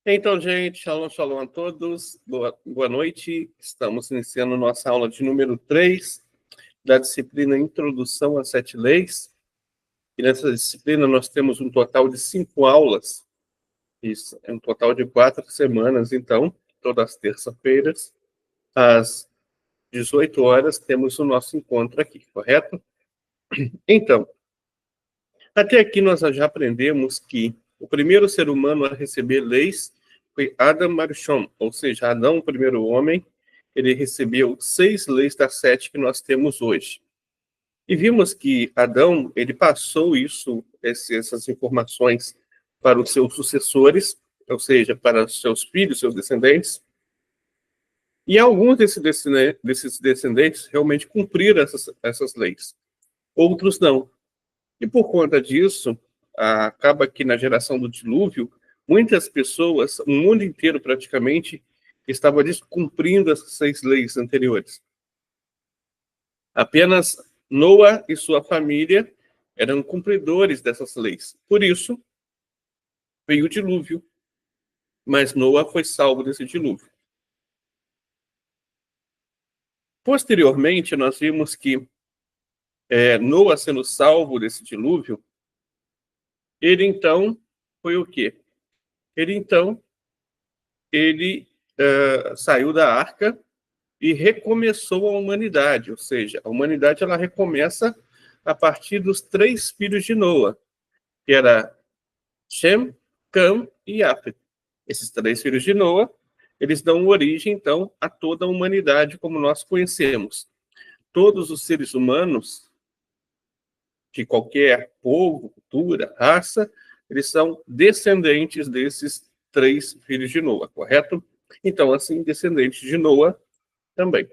Então, gente, shalom, shalom a todos. Boa noite. Estamos iniciando nossa aula de número 3 da disciplina Introdução às 7 Leis. E nessa disciplina nós temos um total de 5 aulas. Isso é um total de 4 semanas, então, todas as terças-feiras, às 18 horas, temos o nosso encontro aqui, correto? Então, até aqui nós já aprendemos que o primeiro ser humano a receber leis foi Adam Arishon, ou seja, Adão, o primeiro homem. Ele recebeu 6 leis das 7 que nós temos hoje. E vimos que Adão, ele passou essas informações para os seus sucessores, ou seja, para os seus filhos, seus descendentes. E alguns desses descendentes realmente cumpriram essas leis. Outros não. E por conta disso, acaba que na geração do dilúvio, muitas pessoas, o mundo inteiro praticamente, estava descumprindo essas 6 leis anteriores. Apenas Noa e sua família eram cumpridores dessas leis. Por isso, veio o dilúvio, mas Noa foi salvo desse dilúvio. Posteriormente, nós vimos que Noa sendo salvo desse dilúvio, ele então foi o quê? Ele saiu da arca e recomeçou a humanidade, ou seja, a humanidade ela recomeça a partir dos 3 filhos de Noa, que era Shem, Cam e Yafet. Esses 3 filhos de Noa, eles dão origem, então, a toda a humanidade como nós conhecemos. Todos os seres humanos, de qualquer povo, cultura, raça, eles são descendentes desses 3 filhos de Noa, correto? Então, assim, descendentes de Noa também.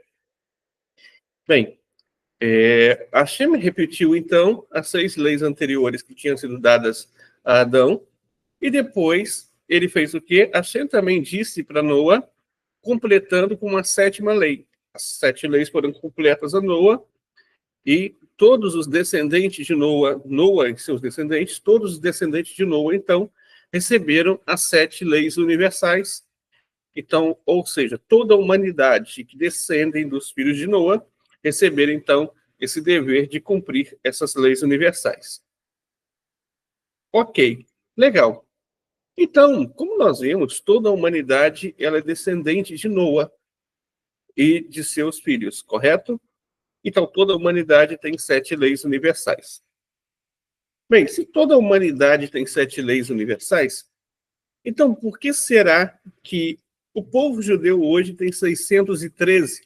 Bem, Hashem repetiu, então, as 6 leis anteriores que tinham sido dadas a Adão, e depois ele fez o quê? Hashem também disse para Noa, completando com uma 7ª lei. As 7 leis foram completas a Noa, e todos os descendentes de Noa e seus descendentes, todos os descendentes de Noa, então, receberam as 7 leis universais. Então, ou seja, toda a humanidade que descendem dos filhos de Noa receberam, então, esse dever de cumprir essas leis universais. Ok, legal. Então, como nós vemos, toda a humanidade ela é descendente de Noa e de seus filhos, correto? Então, toda a humanidade tem 7 leis universais. Bem, se toda a humanidade tem 7 leis universais, então por que será que o povo judeu hoje tem 613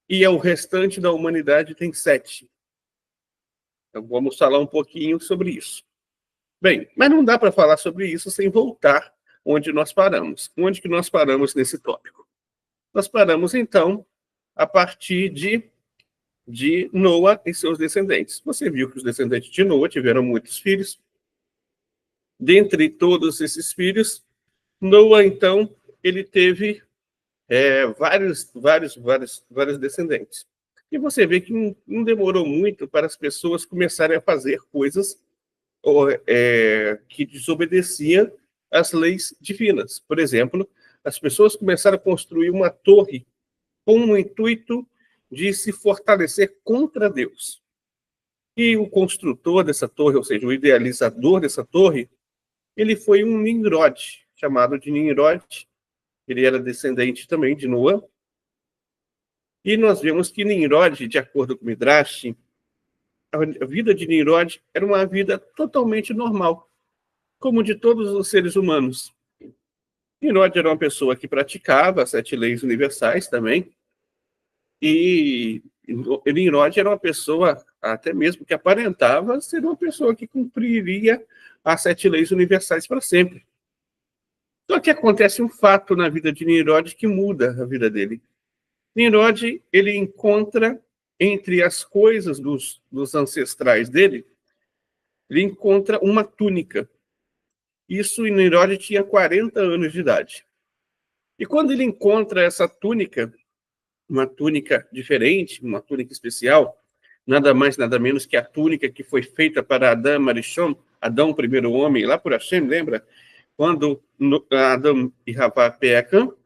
e o restante da humanidade tem 7? Então, vamos falar um pouquinho sobre isso. Bem, mas não dá para falar sobre isso sem voltar onde nós paramos. Onde que nós paramos nesse tópico? Nós paramos, então, a partir de Noa e seus descendentes. Você viu que os descendentes de Noa tiveram muitos filhos. Dentre todos esses filhos, Noa, então, ele teve vários descendentes. E você vê que não demorou muito para as pessoas começarem a fazer coisas que desobedeciam às leis divinas. Por exemplo, as pessoas começaram a construir uma torre com o intuito de se fortalecer contra Deus. E o construtor dessa torre, ou seja, o idealizador dessa torre, ele foi um Nimrod, chamado de Nimrod. Ele era descendente também de Noa. E nós vemos que Nimrod, de acordo com o Midrash, a vida de Nimrod era uma vida totalmente normal, como de todos os seres humanos. Nimrod era uma pessoa que praticava as 7 leis universais também, e Nimrod era uma pessoa, até mesmo que aparentava ser uma pessoa que cumpriria as 7 leis universais para sempre. Só que acontece um fato na vida de Nimrod que muda a vida dele. Nimrod, ele encontra entre as coisas dos ancestrais dele, ele encontra uma túnica. Isso, Nimrod tinha 40 anos de idade. E quando ele encontra essa túnica, uma túnica diferente, uma túnica especial, nada mais, nada menos que a túnica que foi feita para Adão Arishon, Adão, o primeiro homem, lá por Hashem, lembra? Quando Adão e Havá pecam,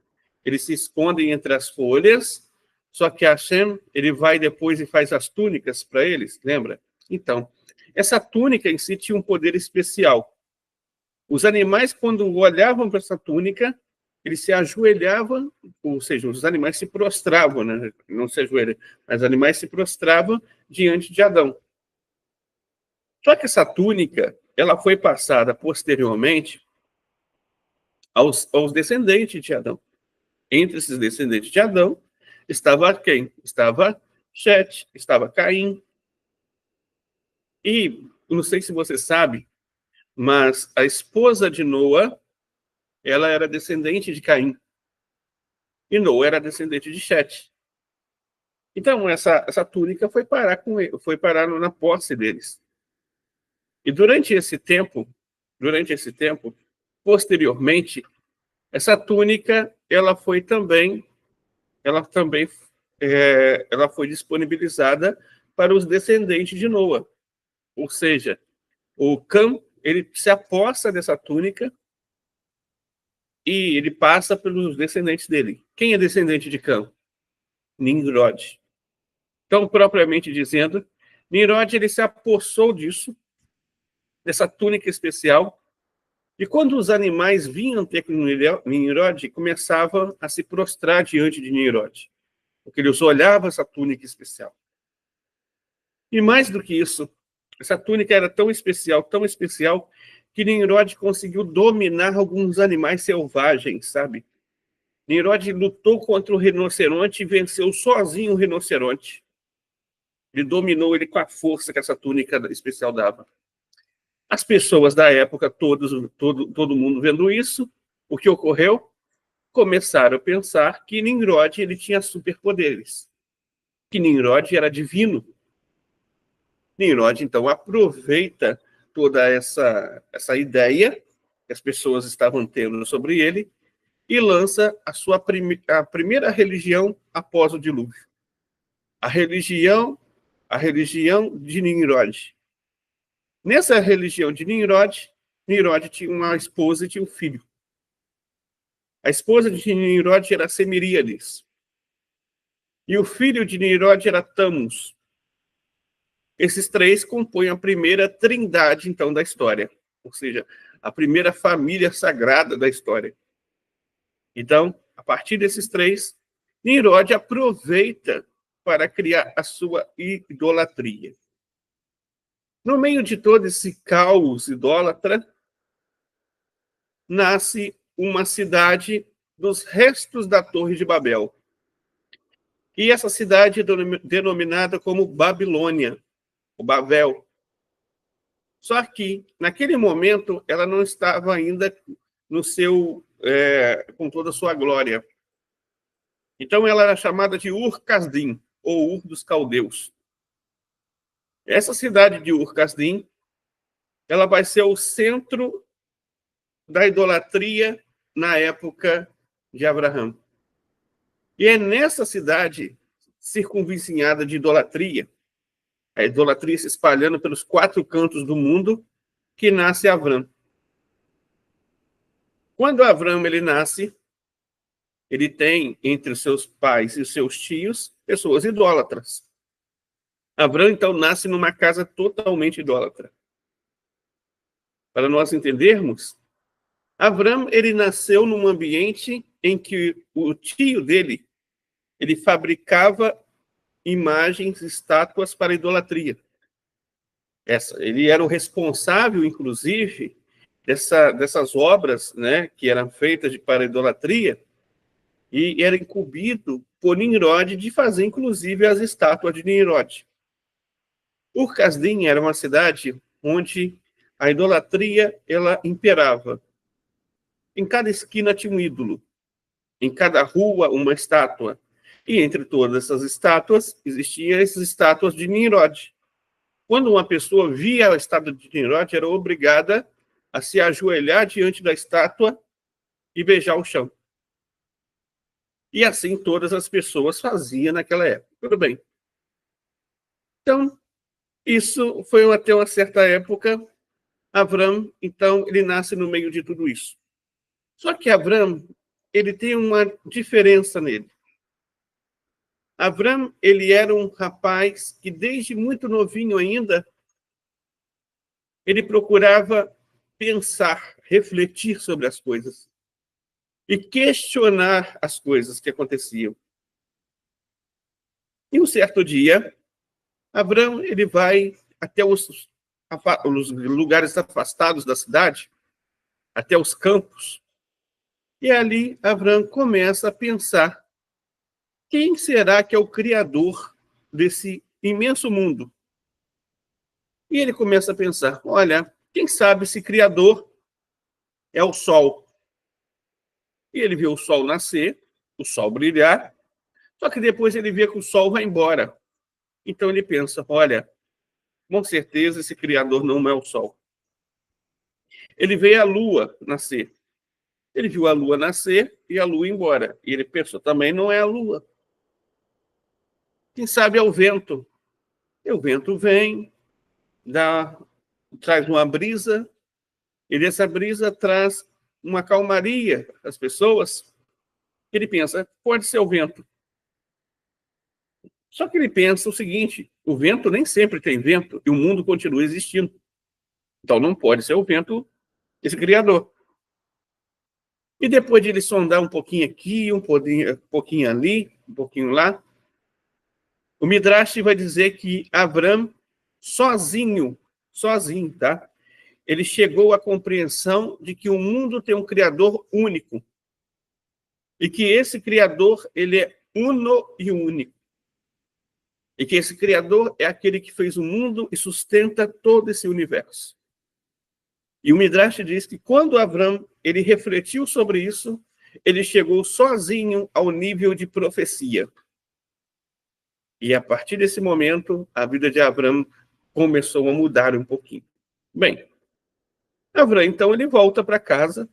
eles se escondem entre as folhas, só que Hashem, ele vai depois e faz as túnicas para eles, lembra? Então, essa túnica em si tinha um poder especial. Os animais, quando olhavam para essa túnica, eles se ajoelhavam, ou seja, os animais se prostravam, né? Não se ajoelham, mas os animais se prostravam diante de Adão. Só que essa túnica, ela foi passada posteriormente aos descendentes de Adão. Entre esses descendentes de Adão, estava quem? Estava Sete, estava Caim. E, não sei se você sabe, mas a esposa de Noa, ela era descendente de Caim. E Noa era descendente de Sete. Então, essa túnica foi parar na posse deles. E durante esse tempo, posteriormente, essa túnica, ela também ela foi disponibilizada para os descendentes de Noa. Ou seja, o Cam, ele se aposta dessa túnica e ele passa pelos descendentes dele. Quem é descendente de Cam? Nimrod. Então, propriamente dizendo, Nimrod, ele se apossou dessa túnica especial, e quando os animais vinham ter com Nimrod, começavam a se prostrar diante de Nimrod, porque eles olhavam essa túnica especial. E mais do que isso, essa túnica era tão especial, que Nimrod conseguiu dominar alguns animais selvagens, sabe? Nimrod lutou contra o rinoceronte e venceu sozinho o rinoceronte. Ele dominou ele com a força que essa túnica especial dava. As pessoas da época, todo mundo vendo isso, o que ocorreu? Começaram a pensar que Nimrod ele tinha superpoderes, que Nimrod era divino. Nimrod, então, aproveita toda essa ideia que as pessoas estavam tendo sobre ele e lança a primeira religião após o dilúvio. A religião de Nimrod. Nessa religião de Nimrod, Nimrod tinha uma esposa e tinha um filho. A esposa de Nimrod era Semiríades. E o filho de Nimrod era Tamus. Esses três compõem a primeira trindade, então, da história. Ou seja, a primeira família sagrada da história. Então, a partir desses três, Nimrod aproveita para criar a sua idolatria. No meio de todo esse caos idólatra, nasce uma cidade dos restos da Torre de Babel. E essa cidade é denominada como Babilônia, o Babel. Só que, naquele momento, ela não estava ainda com toda a sua glória. Então, ela era chamada de Ur-Kasdim, ou Ur dos Caldeus. Essa cidade de Ur-Kasdim, ela vai ser o centro da idolatria na época de Abraão. E é nessa cidade circunvizinhada de idolatria, a idolatria se espalhando pelos 4 cantos do mundo, que nasce Abrão. Quando Abrão ele nasce, ele tem entre os seus pais e os seus tios pessoas idólatras. Abrão, então, nasce numa casa totalmente idólatra. Para nós entendermos, Abrão ele nasceu num ambiente em que o tio dele ele fabricava imagens, estátuas para idolatria. Ele era o responsável, inclusive, dessas obras, né, que eram feitas para idolatria, e era incumbido por Nimrod de fazer, inclusive, as estátuas de Nimrod. Ur-Kasdim era uma cidade onde a idolatria ela imperava. Em cada esquina tinha um ídolo, em cada rua uma estátua. E entre todas essas estátuas, existiam essas estátuas de Nimrod. Quando uma pessoa via a estátua de Nimrod, era obrigada a se ajoelhar diante da estátua e beijar o chão. E assim todas as pessoas faziam naquela época. Tudo bem. Então, isso foi até uma certa época. Abrão, então, ele nasce no meio de tudo isso. Só que Avram, ele tem uma diferença nele. Avram, ele era um rapaz que desde muito novinho ainda, ele procurava pensar, refletir sobre as coisas e questionar as coisas que aconteciam. E um certo dia, Avram, ele vai até os lugares afastados da cidade, até os campos, e ali Avram começa a pensar: quem será que é o criador desse imenso mundo? E ele começa a pensar: olha, quem sabe esse criador é o sol. E ele vê o sol nascer, o sol brilhar, só que depois ele vê que o sol vai embora. Então ele pensa: olha, com certeza esse criador não é o sol. Ele vê a lua nascer. Ele viu a lua nascer e a lua ir embora. E ele pensou: também não é a lua. Quem sabe é o vento. E o vento vem, traz uma brisa, e dessa brisa traz uma calmaria às pessoas. Ele pensa: pode ser o vento. Só que ele pensa o seguinte: o vento nem sempre tem vento e o mundo continua existindo. Então não pode ser o vento esse criador. E depois de ele sondar um pouquinho aqui, um pouquinho ali, um pouquinho lá, o Midrash vai dizer que Avram, sozinho, tá? Ele chegou à compreensão de que o mundo tem um criador único. E que esse criador, ele é uno e único. E que esse criador é aquele que fez o mundo e sustenta todo esse universo. E o Midrash diz que quando Avram ele refletiu sobre isso, ele chegou sozinho ao nível de profecia. E a partir desse momento, a vida de Avram começou a mudar um pouquinho. Bem, Avram, então, ele volta para casa,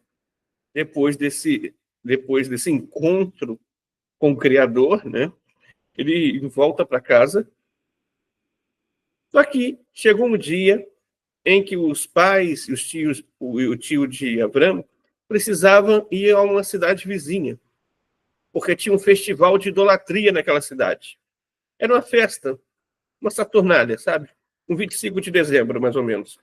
depois desse encontro com o Criador, né? Ele volta para casa. Só que chegou um dia em que os pais e os tios, o tio de Avram, precisavam ir a uma cidade vizinha, porque tinha um festival de idolatria naquela cidade. Era uma festa, uma Saturnália, sabe? Um 25 de dezembro, mais ou menos.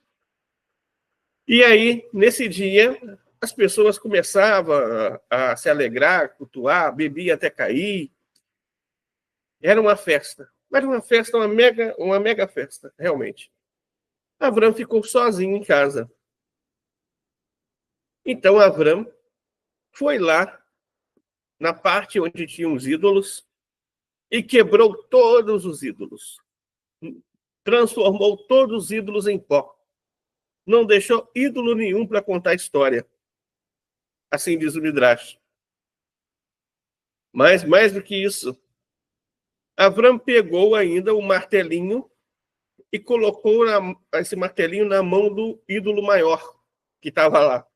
E aí, nesse dia, as pessoas começavam a se alegrar, cultuar, bebia até cair. Era uma festa. Mas uma festa, uma mega festa, realmente. Avram ficou sozinho em casa. Então, Avram foi lá, na parte onde tinham os ídolos, e quebrou todos os ídolos. Transformou todos os ídolos em pó. Não deixou ídolo nenhum para contar a história. Assim diz o Midrash. Mas, mais do que isso, Avram pegou ainda o martelinho e colocou esse martelinho na mão do ídolo maior que estava lá,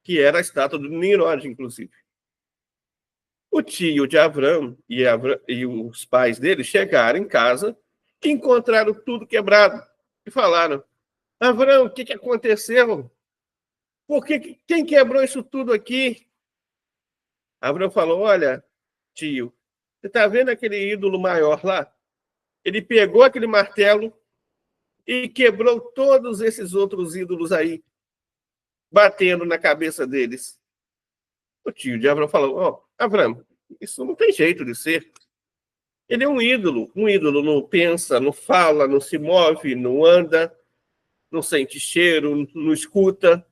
que era a estátua do Nimrod, inclusive. O tio de Avram e os pais dele chegaram em casa e encontraram tudo quebrado e falaram: Avram, o que aconteceu? Quem quebrou isso tudo aqui? Avram falou: olha, tio, você está vendo aquele ídolo maior lá? Ele pegou aquele martelo e quebrou todos esses outros ídolos aí, batendo na cabeça deles. O tio de Avram falou: Avram, isso não tem jeito de ser. Ele é um ídolo. Um ídolo não pensa, não fala, não se move, não anda, não sente cheiro, não escuta.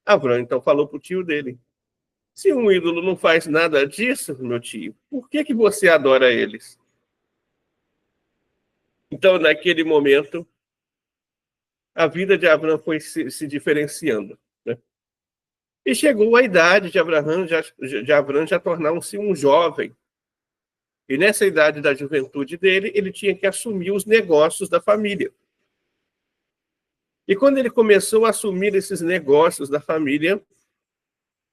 Avram então falou para o tio dele: se um ídolo não faz nada disso, meu tio, por que você adora eles? Então, naquele momento, a vida de Avram foi se diferenciando. Né? E chegou a idade de Avram já tornar-se um jovem. E nessa idade da juventude dele, ele tinha que assumir os negócios da família. E quando ele começou a assumir esses negócios da família,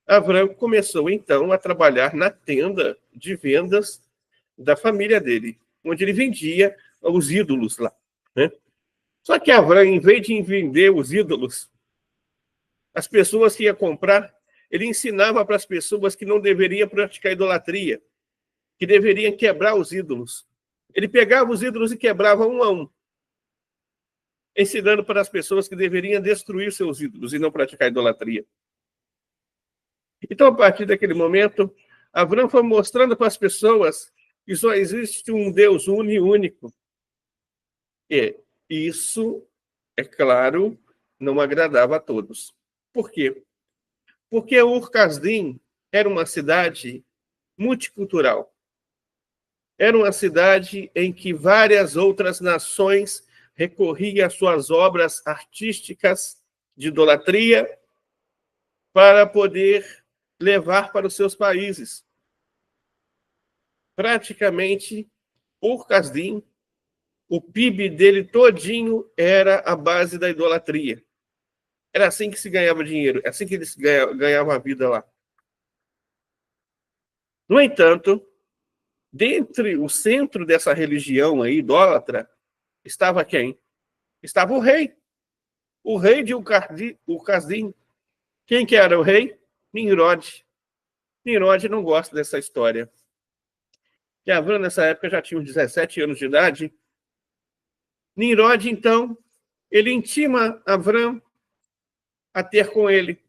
Avram começou então a trabalhar na tenda de vendas da família dele, onde ele vendia os ídolos lá. Né? Só que Avram, em vez de vender os ídolos, as pessoas que iam comprar ele ensinava para as pessoas que não deveriam praticar idolatria, que deveriam quebrar os ídolos. Ele pegava os ídolos e quebrava um a um, ensinando para as pessoas que deveriam destruir seus ídolos e não praticar idolatria. Então, a partir daquele momento, Abraão foi mostrando para as pessoas que só existe um Deus único. E isso, é claro, não agradava a todos. Por quê? Porque Ur-Kasdim era uma cidade multicultural. Era uma cidade em que várias outras nações recorriam às suas obras artísticas de idolatria para poder levar para os seus países. Praticamente, Ur-Kasdim, o PIB dele todinho era a base da idolatria. Era assim que se ganhava dinheiro, é assim que eles ganhavam a vida lá. No entanto, dentre o centro dessa religião aí, idólatra, estava quem? Estava o rei de Ur-Kasdim. Quem que era o rei? Nimrod. Nimrod não gosta dessa história. Que Avrão, nessa época, já tinha uns 17 anos de idade. Nimrod, então, ele intima Avrão a ter com ele.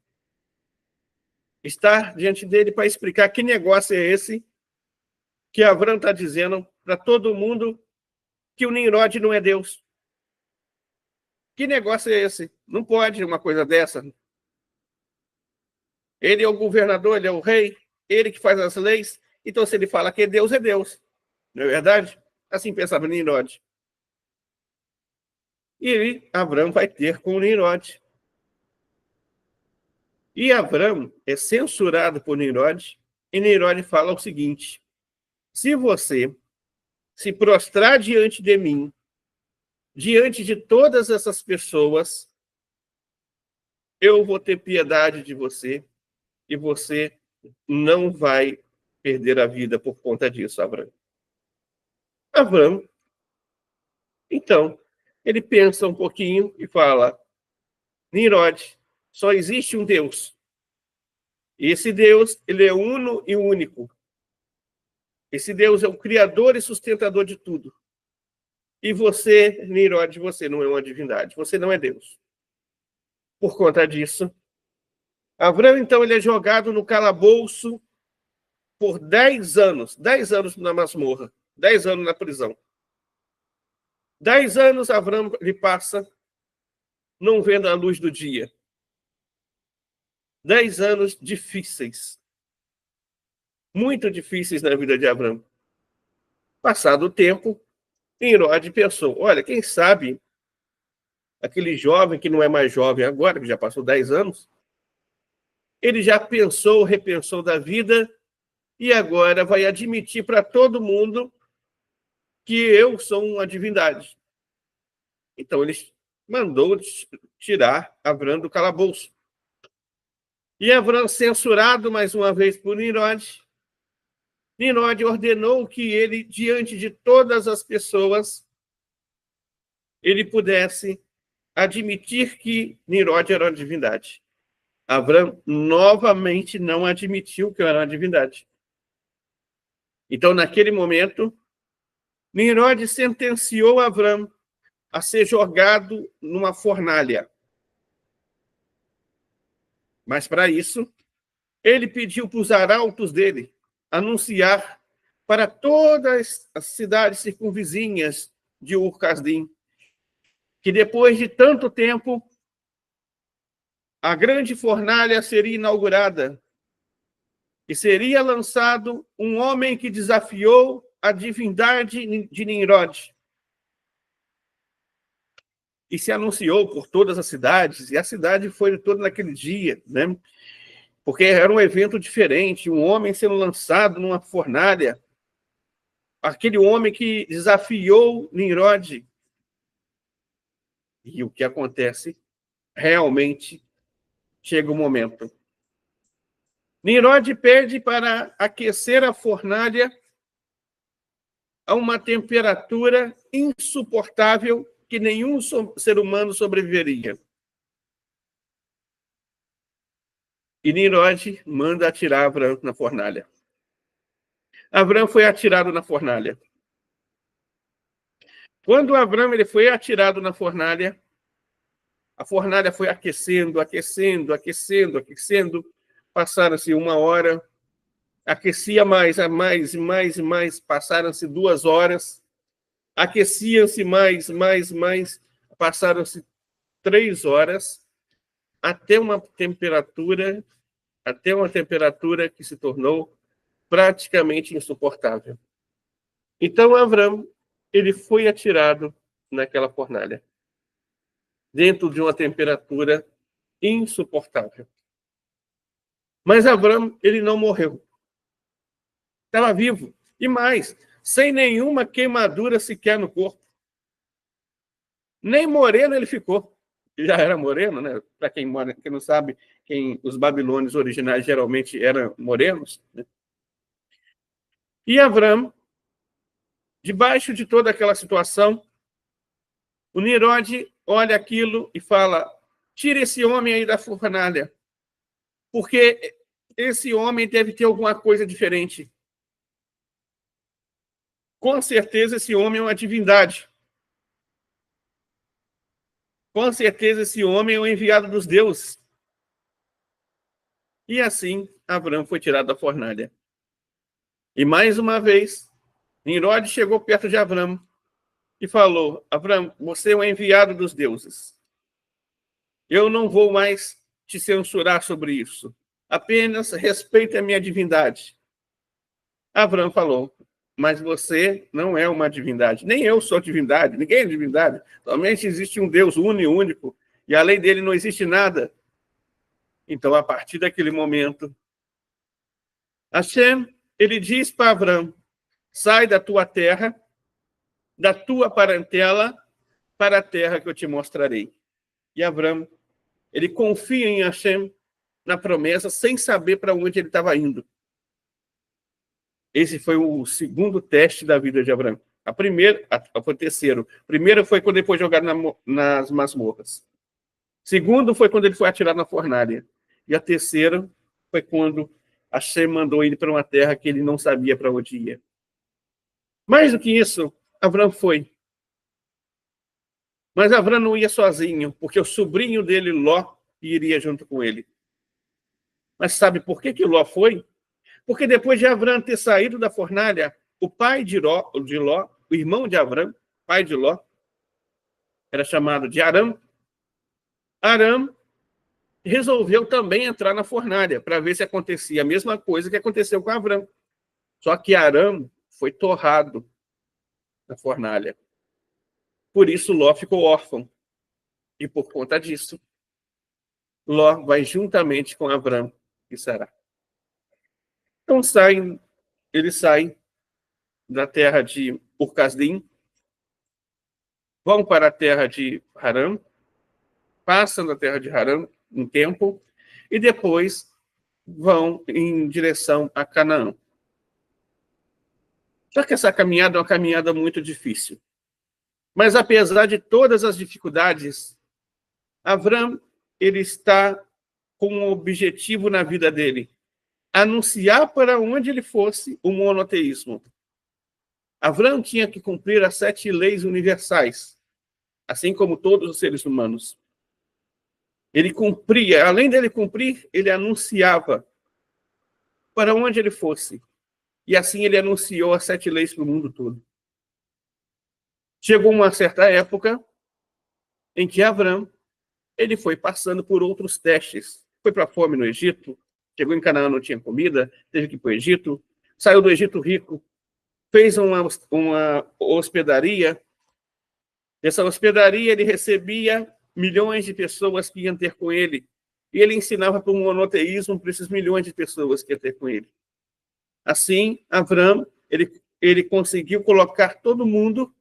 Estar diante dele para explicar que negócio é esse que Avrão está dizendo para todo mundo que o Nimrod não é Deus. Que negócio é esse? Não pode uma coisa dessa. Ele é o governador, ele é o rei, ele que faz as leis. Então, se ele fala que é Deus. Não é verdade? Assim pensava Nimrod. E Avrão vai ter com o Nimrod. E Avrão é censurado por Nimrod, e Nimrod fala o seguinte: se você se prostrar diante de mim, diante de todas essas pessoas, eu vou ter piedade de você, e você não vai perder a vida por conta disso, Avrão. Avrão, então, ele pensa um pouquinho e fala: Nimrod, só existe um Deus. E esse Deus, ele é uno e único. Esse Deus é o criador e sustentador de tudo. E você, Nimrod, você não é uma divindade. Você não é Deus. Por conta disso, Avrão, então, ele é jogado no calabouço por 10 anos. 10 anos na masmorra. 10 anos na prisão. 10 anos Avrão ele passa não vendo a luz do dia. 10 anos difíceis. Muito difíceis na vida de Avrão. Passado o tempo, Nimrod pensou: olha, quem sabe aquele jovem que não é mais jovem agora, que já passou 10 anos, ele já pensou, repensou da vida e agora vai admitir para todo mundo que eu sou uma divindade. Então ele mandou tirar Avrão do calabouço. E Avrão, censurado mais uma vez por Nimrod, Nimrod ordenou que ele, diante de todas as pessoas, ele pudesse admitir que Nimrod era uma divindade. Avrão novamente não admitiu que era uma divindade. Então, naquele momento, Nimrod sentenciou Avrão a ser jogado numa fornalha. Mas, para isso, ele pediu para os arautos dele anunciar para todas as cidades circunvizinhas de Ur-Kasdim que, depois de tanto tempo, a grande fornalha seria inaugurada e seria lançado um homem que desafiou a divindade de Nimrod. E se anunciou por todas as cidades, e a cidade foi toda naquele dia, né? Porque era um evento diferente, um homem sendo lançado numa fornalha, aquele homem que desafiou Nimrod. E o que acontece? Realmente chega o momento. Nimrod pede para aquecer a fornalha a uma temperatura insuportável que nenhum ser humano sobreviveria. E Nimrod manda atirar Abrão na fornalha. Abrão foi atirado na fornalha. Quando Abrão ele foi atirado na fornalha, a fornalha foi aquecendo, aquecendo, aquecendo, aquecendo. Passaram-se 1 hora, aquecia mais, mais, mais, mais. Passaram-se 2 horas, aqueciam-se mais, mais, mais. Passaram-se 3 horas, até uma temperatura que se tornou praticamente insuportável. Então, Abrão, ele foi atirado naquela fornalha, dentro de uma temperatura insuportável. Mas Abrão, ele não morreu. Estava vivo. E mais, sem nenhuma queimadura sequer no corpo. Nem moreno ele ficou. Ele já era moreno, né? Para quem não sabe, os babilônios originais geralmente eram morenos, né? E Abrão, debaixo de toda aquela situação, o Nimrod olha aquilo e fala: tira esse homem aí da fornalha, porque esse homem deve ter alguma coisa diferente. Com certeza esse homem é uma divindade. Com certeza esse homem é o enviado dos deuses. E assim, Abrão foi tirado da fornalha. E mais uma vez, Nimrod chegou perto de Abrão e falou: Abrão, você é o enviado dos deuses. Eu não vou mais te censurar sobre isso. Apenas respeite a minha divindade. Abrão falou: mas você não é uma divindade. Nem eu sou divindade, ninguém é divindade. Somente existe um Deus único, e além dele não existe nada. Então, a partir daquele momento, Hashem, ele diz para Abrão: sai da tua terra, da tua parentela, para a terra que eu te mostrarei. E Abrão, ele confia em Hashem, na promessa, sem saber para onde ele estava indo. Esse foi o segundo teste da vida de Abrão. Foi o terceiro. O primeiro foi quando ele foi jogado nas masmorras. O segundo foi quando ele foi atirado na fornalha. E a terceira foi quando Hashem mandou ele para uma terra que ele não sabia para onde ia. Mais do que isso, Abrão foi. Mas Abrão não ia sozinho, porque o sobrinho dele, Ló, iria junto com ele. Mas sabe por que Ló foi? Porque depois de Abrão ter saído da fornalha, o pai de Ló, o irmão de Abrão, pai de Ló, era chamado de Aram. Aram resolveu também entrar na fornalha para ver se acontecia a mesma coisa que aconteceu com Abrão. Só que Aram foi torrado na fornalha. Por isso Ló ficou órfão. E por conta disso, Ló vai juntamente com Abrão e Sará. Então eles saem da terra de Ur-Kasdim, vão para a terra de Harã, passam da terra de Harã um tempo, e depois vão em direção a Canaã. Só que essa caminhada é uma caminhada muito difícil. Mas apesar de todas as dificuldades, Abrão, ele está com um objetivo na vida dele: anunciar para onde ele fosse o monoteísmo. Abrão tinha que cumprir as 7 leis universais, assim como todos os seres humanos. Ele cumpria, além dele cumprir, ele anunciava para onde ele fosse. E assim ele anunciou as 7 leis para o mundo todo. Chegou uma certa época em que Abrão, ele foi passando por outros testes. Foi para a fome no Egito, chegou em Canaã, não tinha comida, teve que ir para o Egito, saiu do Egito rico, fez uma hospedaria. Nessa hospedaria ele recebia milhões de pessoas que iam ter com ele. E ele ensinava para o monoteísmo para esses milhões de pessoas que iam ter com ele. Assim, Abrão, ele conseguiu colocar todo mundo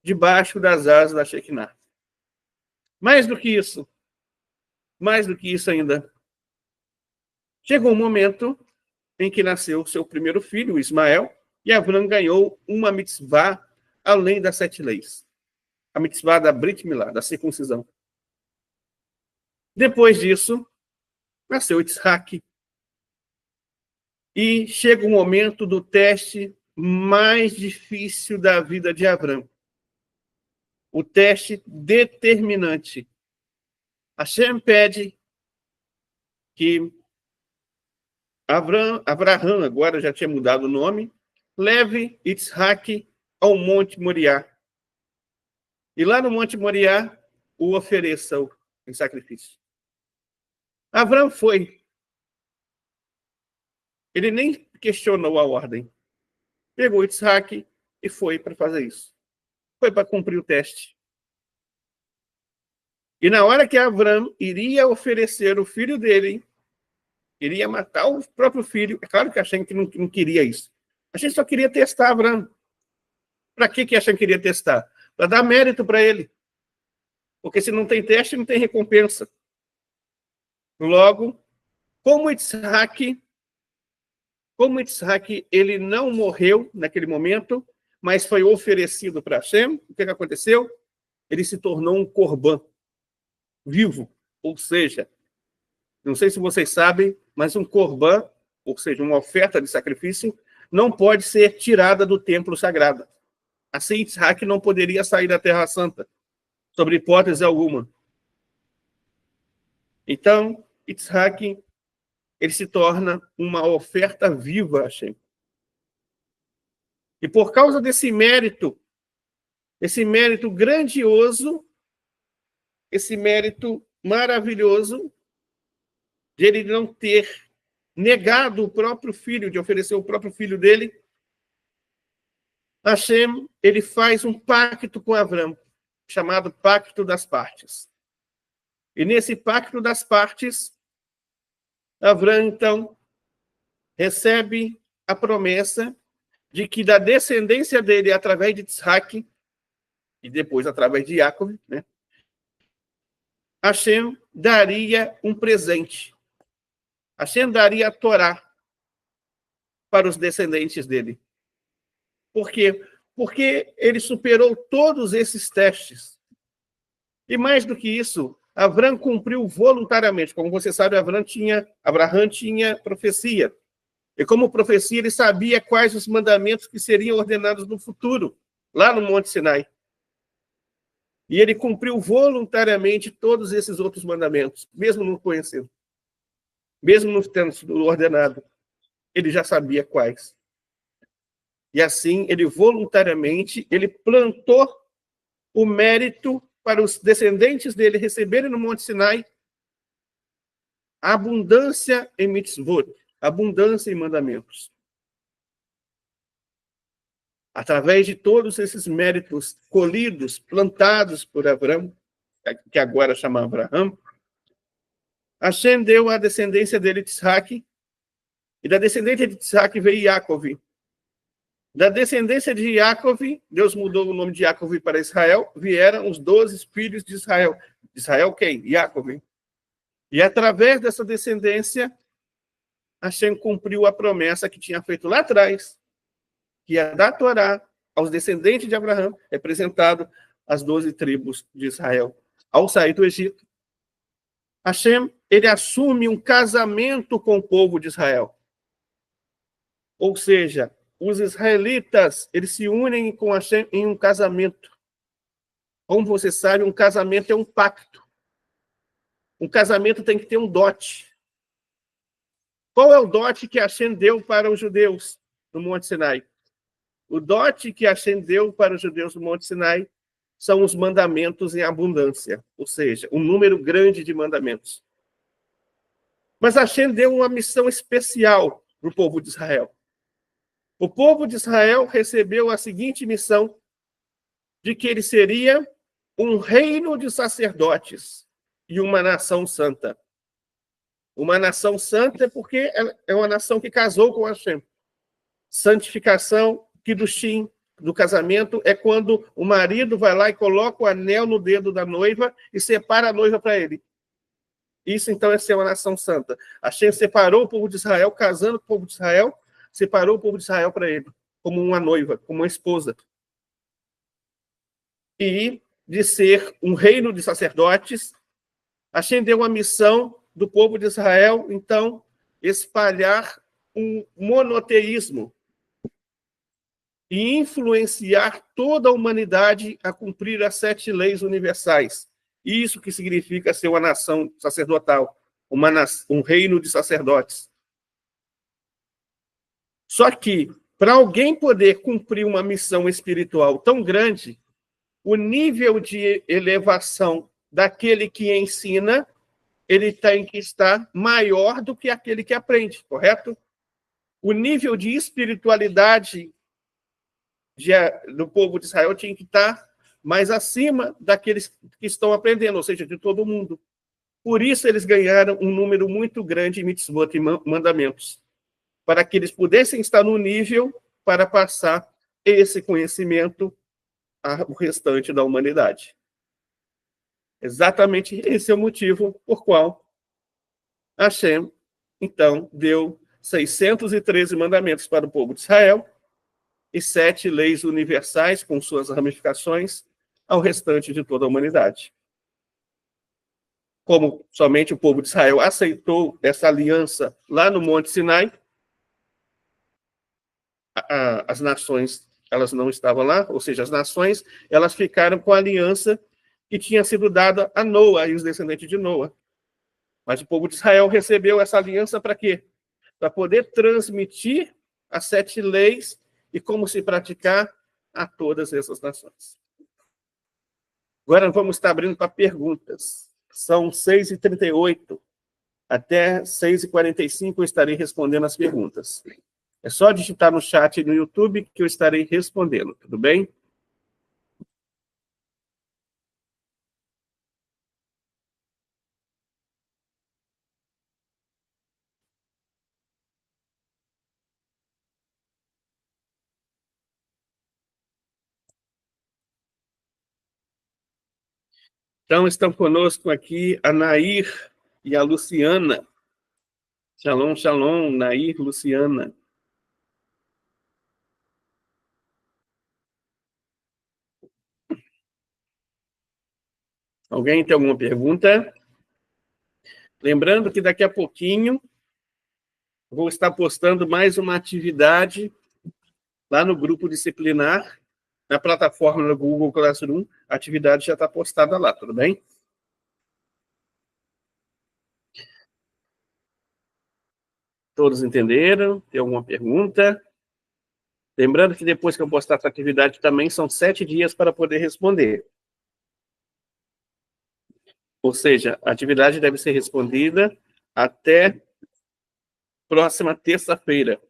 debaixo das asas da Shekinah. Mais do que isso ainda, chegou um momento em que nasceu seu primeiro filho, Ismael, e Abrão ganhou uma mitzvah além das 7 leis. A mitzvah da Brit Milá, da circuncisão. Depois disso, nasceu Isaac. E chega o momento do teste mais difícil da vida de Abraão. O teste determinante. Hashem pede que Abraão, agora já tinha mudado o nome, leve Isaac ao Monte Moriá. E lá no Monte Moriá, o ofereça em sacrifício. Abraão foi. Ele nem questionou a ordem. Pegou Isaac e foi para fazer isso. Foi para cumprir o teste. E na hora que Abraão iria oferecer o filho dele, iria matar o próprio filho, é claro que Hashem que não queria isso. Hashem só queria testar Abraão. Para que Hashem queria testar? Para dar mérito para ele. Porque se não tem teste, não tem recompensa. Logo, como Isaac, ele não morreu naquele momento, mas foi oferecido para Hashem, o que aconteceu? Ele se tornou um corban vivo. Ou seja, não sei se vocês sabem, mas um corban, ou seja, uma oferta de sacrifício, não pode ser tirada do templo sagrado. Assim, Isaac não poderia sair da Terra Santa, sobre hipótese alguma. Então, Isaac, ele se torna uma oferta viva a Hashem. E por causa desse mérito grandioso, esse mérito maravilhoso, de ele não ter negado o próprio filho, de oferecer o próprio filho dele, Hashem, ele faz um pacto com Abraão, chamado Pacto das Partes. E nesse Pacto das Partes, Abraão, então, recebe a promessa de que da descendência dele, através de Isaac, e depois através de Jacob, né, Hashem daria um presente. Hashem daria a Torá para os descendentes dele. Por quê? Porque ele superou todos esses testes. E mais do que isso, Abraão cumpriu voluntariamente. Como você sabe, Abraão tinha profecia. E como profecia, ele sabia quais os mandamentos que seriam ordenados no futuro, lá no Monte Sinai. E ele cumpriu voluntariamente todos esses outros mandamentos, mesmo não conhecendo. Mesmo não tendo sido ordenado. Ele já sabia quais. E assim, ele voluntariamente, ele plantou o mérito para os descendentes dele receberem no Monte Sinai a abundância em mitzvot, abundância em mandamentos. Através de todos esses méritos colhidos, plantados por Abraão, que agora chama Abraão, Hashem deu a descendência dele de Isaac, e da descendência de Isaac veio Jacob. Da descendência de Jacob, Deus mudou o nome de Jacob para Israel, vieram os 12 filhos de Israel. Israel quem? Jacob. E através dessa descendência, Hashem cumpriu a promessa que tinha feito lá atrás, que ia dar a Torá aos descendentes de Abraão, representado as 12 tribos de Israel. Ao sair do Egito, Hashem, ele assume um casamento com o povo de Israel. Ou seja, os israelitas, eles se unem com Hashem em um casamento. Como você sabe, um casamento é um pacto. Um casamento tem que ter um dote. Qual é o dote que Hashem deu para os judeus no Monte Sinai? O dote que Hashem deu para os judeus no Monte Sinai são os mandamentos em abundância, ou seja, um número grande de mandamentos. Mas Hashem deu uma missão especial para o povo de Israel. O povo de Israel recebeu a seguinte missão, de que ele seria um reino de sacerdotes e uma nação santa. Uma nação santa é porque é uma nação que casou com Hashem. Santificação, Kiddushim, do casamento, é quando o marido vai lá e coloca o anel no dedo da noiva e separa a noiva para ele. Isso, então, é ser uma nação santa. Hashem separou o povo de Israel, casando com o povo de Israel, separou o povo de Israel para ele, como uma noiva, como uma esposa. E de ser um reino de sacerdotes, Hashem deu uma missão do povo de Israel, então, espalhar um monoteísmo e influenciar toda a humanidade a cumprir as 7 leis universais. Isso que significa ser uma nação sacerdotal, um reino de sacerdotes. Só que, para alguém poder cumprir uma missão espiritual tão grande, o nível de elevação daquele que ensina, ele tem que estar maior do que aquele que aprende, correto? O nível de espiritualidade do povo de Israel tinha que estar mais acima daqueles que estão aprendendo, ou seja, de todo mundo. Por isso eles ganharam um número muito grande de mitzvot e mandamentos, para que eles pudessem estar no nível para passar esse conhecimento ao restante da humanidade. Exatamente esse é o motivo por qual Hashem, então, deu 613 mandamentos para o povo de Israel e 7 leis universais, com suas ramificações, ao restante de toda a humanidade. Como somente o povo de Israel aceitou essa aliança lá no Monte Sinai, as nações elas não estavam lá, ou seja, as nações elas ficaram com a aliança que tinha sido dada a Noa e os descendentes de Noa. Mas o povo de Israel recebeu essa aliança para quê? Para poder transmitir as 7 leis e como se praticar a todas essas nações. Agora vamos estar abrindo para perguntas. São 6h38. Até 6h45 eu estarei respondendo as perguntas. É só digitar no chat no YouTube que eu estarei respondendo, tudo bem? Então, estão conosco aqui a Nair e a Luciana. Shalom, shalom, Nair, Luciana. Alguém tem alguma pergunta? Lembrando que daqui a pouquinho vou estar postando mais uma atividade lá no grupo disciplinar, na plataforma do Google Classroom. A atividade já está postada lá, tudo bem? Todos entenderam? Tem alguma pergunta? Lembrando que depois que eu postar essa atividade também são 7 dias para poder responder. Ou seja, a atividade deve ser respondida até próxima terça-feira.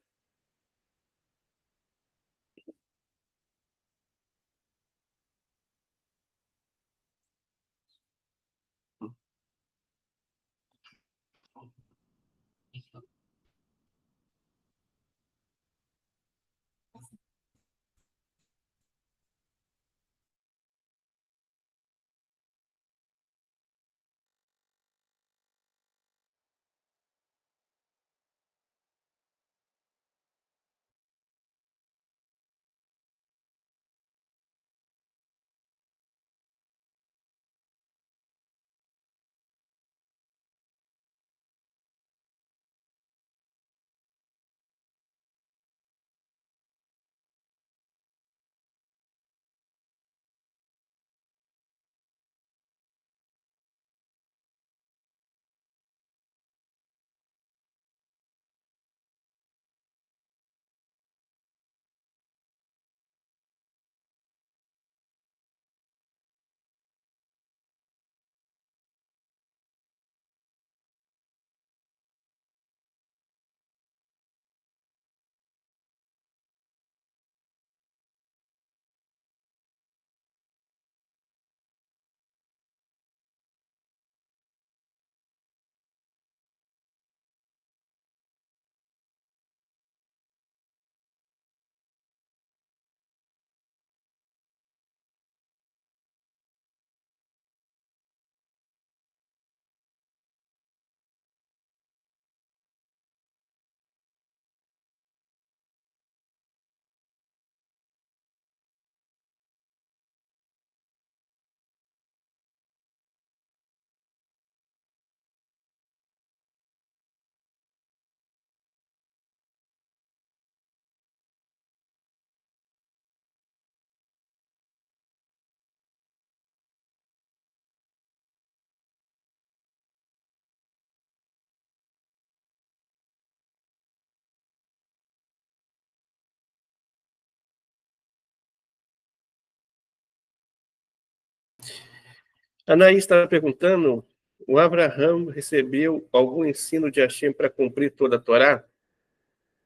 A Anaís está perguntando, o Abraham recebeu algum ensino de Hashem para cumprir toda a Torá?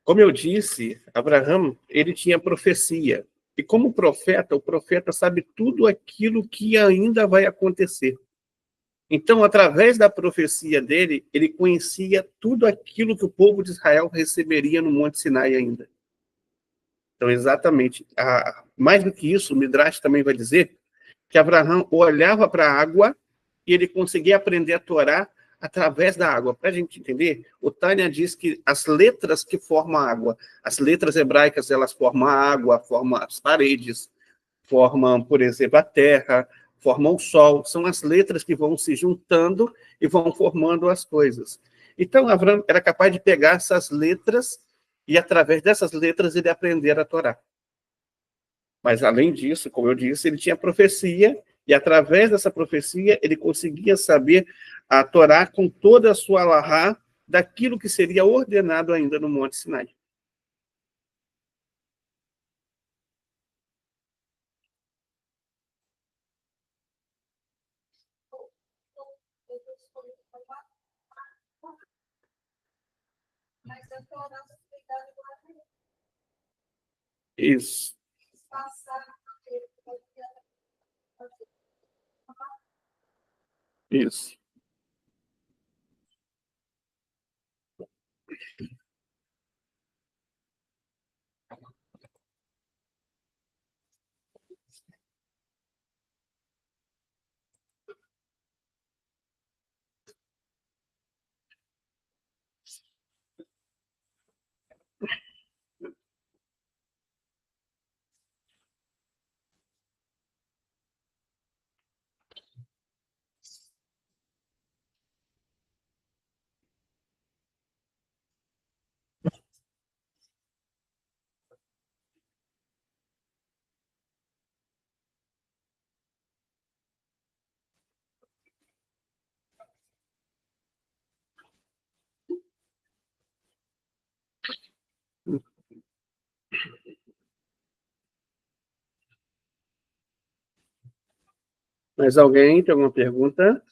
Como eu disse, Abraham, ele tinha profecia. E como profeta, o profeta sabe tudo aquilo que ainda vai acontecer. Então, através da profecia dele, ele conhecia tudo aquilo que o povo de Israel receberia no Monte Sinai ainda. Então, exatamente. Mais do que isso, o Midrash também vai dizer que Abraão olhava para a água e ele conseguia aprender a Torá através da água. Para a gente entender, o Tânia diz que as letras que formam a água, as letras hebraicas, elas formam a água, formam as paredes, formam, por exemplo, a terra, formam o sol. São as letras que vão se juntando e vão formando as coisas. Então, Abraão era capaz de pegar essas letras e, através dessas letras, ele aprender a Torá. Mas, além disso, como eu disse, ele tinha profecia, e através dessa profecia, ele conseguia saber a Torá com toda a sua alahá daquilo que seria ordenado ainda no Monte Sinai. Isso. Isso. Mais alguém tem alguma pergunta?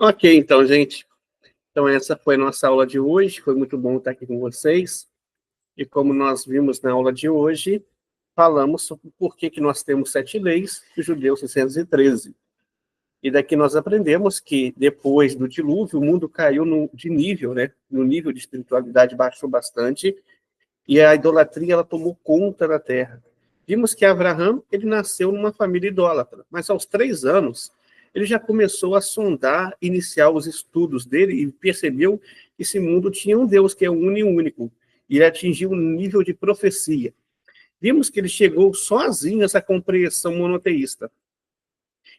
Ok, então, gente. Então, essa foi a nossa aula de hoje. Foi muito bom estar aqui com vocês. E como nós vimos na aula de hoje, falamos sobre por que nós temos 7 leis e os judeus 613. E daqui nós aprendemos que depois do dilúvio, o mundo caiu de nível, né? No nível de espiritualidade baixou bastante e a idolatria ela tomou conta da terra. Vimos que Abraão ele nasceu numa família idólatra, mas aos 3 anos ele já começou a sondar, iniciar os estudos dele e percebeu que esse mundo tinha um Deus que é uno e único. E ele atingiu um nível de profecia. Vimos que ele chegou sozinho a essa compreensão monoteísta.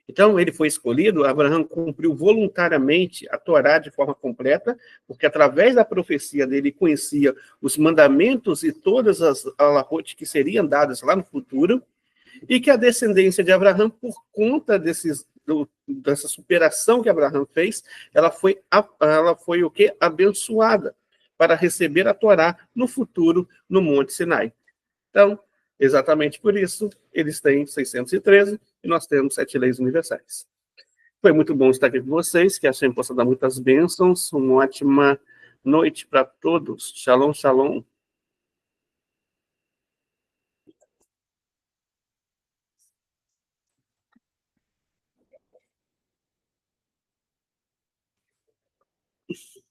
Então, ele foi escolhido, Abraão cumpriu voluntariamente a Torá de forma completa, porque através da profecia dele conhecia os mandamentos e todas as alahotes que seriam dadas lá no futuro, e que a descendência de Abraão, por conta dessa superação que Abraão fez, ela foi o quê? Abençoada para receber a Torá no futuro no Monte Sinai. Então, exatamente por isso, eles têm 613 e nós temos 7 leis universais. Foi muito bom estar aqui com vocês, que a Hashem possa dar muitas bênçãos, uma ótima noite para todos. Shalom, shalom. juntos